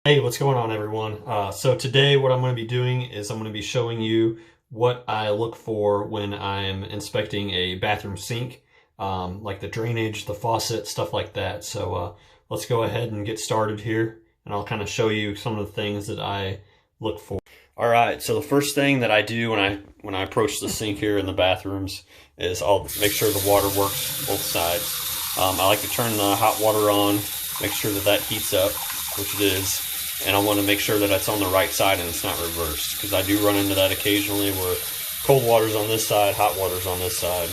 Hey, what's going on, everyone? So today what I'm going to be doing is I'm going to be showing you what I look for when I'm inspecting a bathroom sink, like the drainage, the faucet, stuff like that. So let's go ahead and get started here, and I'll kind of show you some of the things that I look for. All right, so the first thing that I do when I approach the sink here in the bathrooms is I'll make sure the water works both sides. I like to turn the hot water on, make sure that that heats up, which it is. And I want to make sure that it's on the right side and it's not reversed, because I do run into that occasionally where cold water's on this side, hot water's on this side.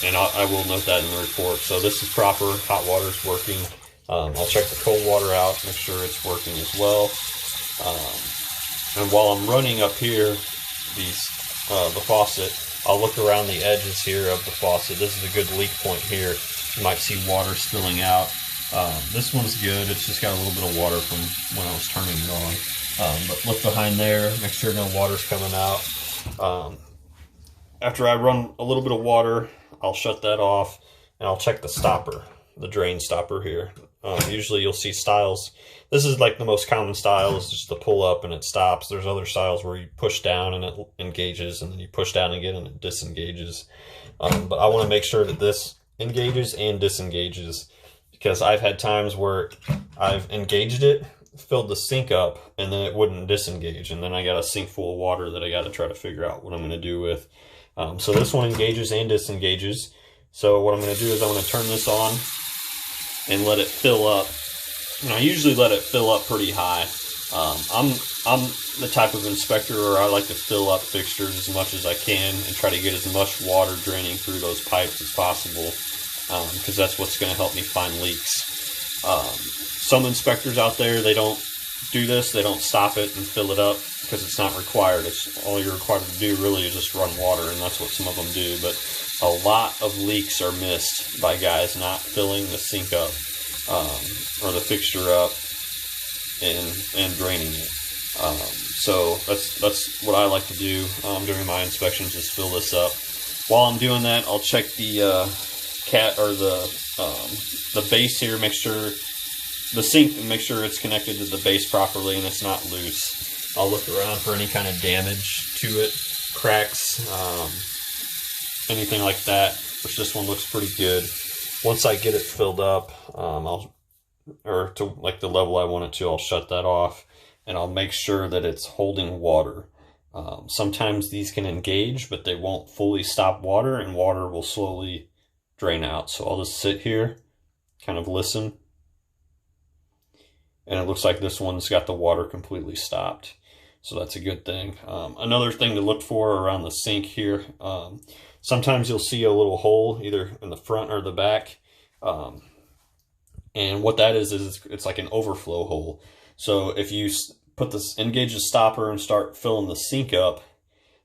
And I will note that in the report. So this is proper, hot water's working. I'll check the cold water out, make sure it's working as well. And while I'm running up here, the faucet, I'll look around the edges here of the faucet. This is a good leak point here. You might see water spilling out. This one's good. It's just got a little bit of water from when I was turning it on. But look behind there, make sure no water's coming out. After I run a little bit of water, I'll shut that off and I'll check the stopper, the drain stopper here. Usually you'll see styles. This is like the most common style, is just the pull up and it stops. There's other styles where you push down and it engages, and then you push down again and it disengages. But I want to make sure that this engages and disengages, because I've had times where I've engaged it, filled the sink up, and then it wouldn't disengage. And then I got a sink full of water that I got to try to figure out what I'm going to do with. So this one engages and disengages. So what I'm going to do is I'm going to turn this on and let it fill up. And I usually let it fill up pretty high. I'm the type of inspector where I like to fill up fixtures as much as I can and try to get as much water draining through those pipes as possible. Because that's what's going to help me find leaks. Some inspectors out there, they don't do this. They don't stop it and fill it up because it's not required. It's all you're required to do really is just run water, and that's what some of them do. But a lot of leaks are missed by guys not filling the sink up or the fixture up and draining it. So that's what I like to do during my inspections, is fill this up. While I'm doing that, I'll check the the base here, make sure the sink, and make sure it's connected to the base properly and it's not loose. I'll look around for any kind of damage to it, cracks, anything like that, which this one looks pretty good. Once I get it filled up, or to like the level I want it to, I'll shut that off and I'll make sure that it's holding water. Sometimes these can engage, but they won't fully stop water, and water will slowly drain out. So I'll just sit here, kind of listen, and it looks like this one's got the water completely stopped. So that's a good thing. Another thing to look for around the sink here, sometimes you'll see a little hole either in the front or the back. And what that is it's like an overflow hole. So if you engage the stopper and start filling the sink up,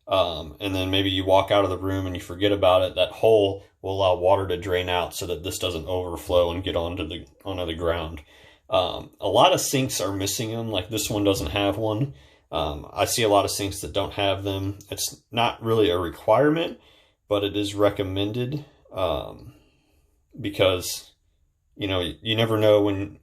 and then maybe you walk out of the room and you forget about it, that hole will allow water to drain out so that this doesn't overflow and get onto the ground. A lot of sinks are missing them, like this one doesn't have one. I see a lot of sinks that don't have them. It's not really a requirement, but it is recommended, because you never know when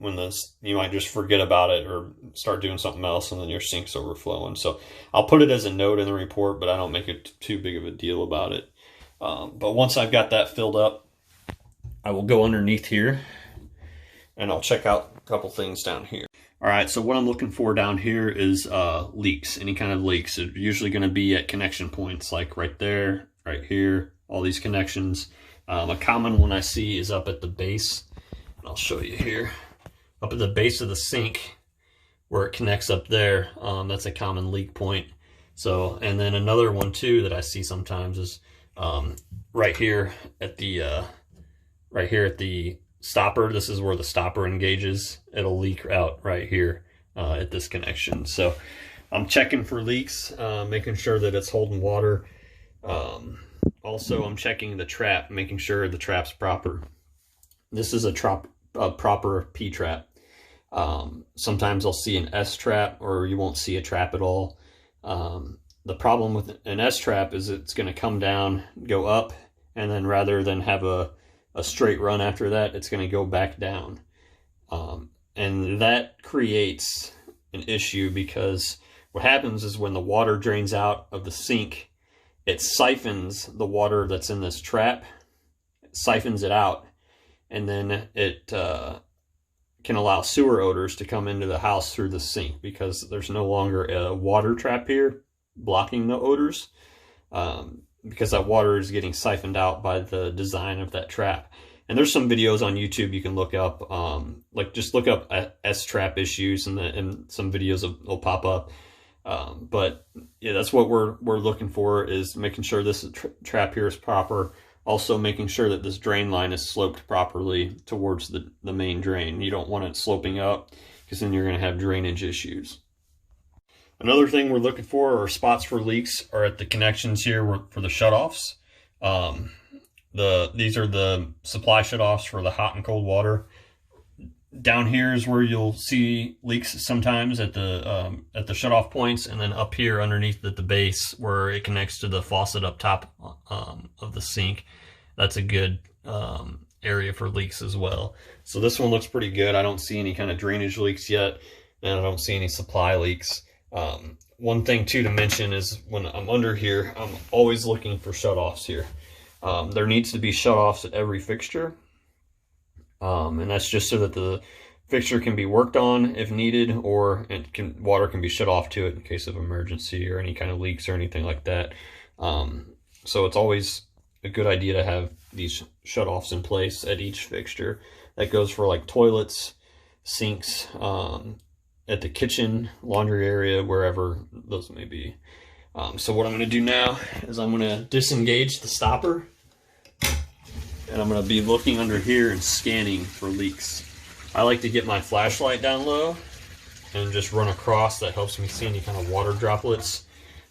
you might just forget about it or start doing something else and then your sink's overflowing. So I'll put it as a note in the report, but I don't make it too big of a deal about it. But once I've got that filled up, I will go underneath here and I'll check out a couple things down here. All right, so what I'm looking for down here is leaks, any kind of leaks. They're usually going to be at connection points, like right there, right here, all these connections. A common one I see is up at the base. I'll show you here. Up at the base of the sink, where it connects up there, that's a common leak point. So, and then another one too that I see sometimes is right here at the stopper. This is where the stopper engages. It'll leak out right here at this connection. So I'm checking for leaks, making sure that it's holding water. Also, I'm checking the trap, making sure the trap's proper. This is a proper P-trap. Sometimes I'll see an S-trap, or you won't see a trap at all. The problem with an S-trap is it's going to come down, go up, and then rather than have a straight run after that, it's going to go back down. And that creates an issue because what happens is when the water drains out of the sink, it siphons the water that's in this trap, siphons it out, and then it can allow sewer odors to come into the house through the sink because there's no longer a water trap here blocking the odors, because that water is getting siphoned out by the design of that trap. And there's some videos on YouTube you can look up, like just look up S-trap issues, and some videos will pop up. But yeah, that's what we're looking for, is making sure this trap here is proper. Also making sure that this drain line is sloped properly towards the main drain. You don't want it sloping up, because then you're going to have drainage issues. Another thing we're looking for, or spots for leaks, are at the connections here for the shutoffs. These are the supply shutoffs for the hot and cold water. Down here is where you'll see leaks sometimes at the shutoff points, and then up here underneath at the base where it connects to the faucet up top of the sink. That's a good area for leaks as well. So this one looks pretty good. I don't see any kind of drainage leaks yet, and I don't see any supply leaks. One thing too to mention is when I'm under here, I'm always looking for shutoffs here. There needs to be shutoffs at every fixture. And that's just so that the fixture can be worked on if needed, or water can be shut off to it in case of emergency or any kind of leaks or anything like that. So it's always a good idea to have these shutoffs in place at each fixture. That goes for like toilets, sinks, at the kitchen, laundry area, wherever those may be. So what I'm going to do now is I'm going to disengage the stopper, and I'm going to be looking under here and scanning for leaks. I like to get my flashlight down low and just run across. That helps me see any kind of water droplets.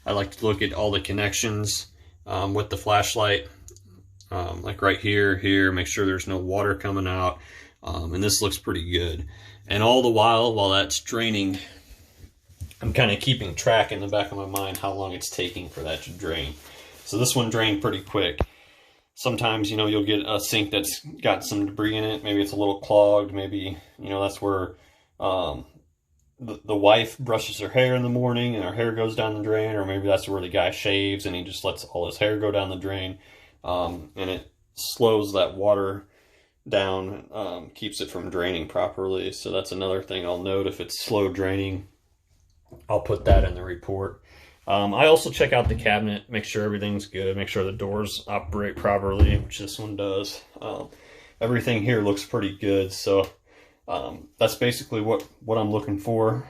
I like to look at all the connections with the flashlight, like right here, make sure there's no water coming out. And this looks pretty good. And all the while that's draining, I'm kind of keeping track in the back of my mind how long it's taking for that to drain. So this one drained pretty quick. Sometimes, you know, you'll get a sink that's got some debris in it. Maybe it's a little clogged. Maybe, you know, that's where the wife brushes her hair in the morning and her hair goes down the drain. Or maybe that's where the guy shaves and he just lets all his hair go down the drain. And it slows that water down, keeps it from draining properly. So that's another thing I'll note. If it's slow draining, I'll put that in the report. I also check out the cabinet, make sure everything's good, make sure the doors operate properly, which this one does. Everything here looks pretty good, so that's basically what I'm looking for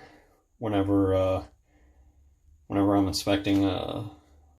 whenever I'm inspecting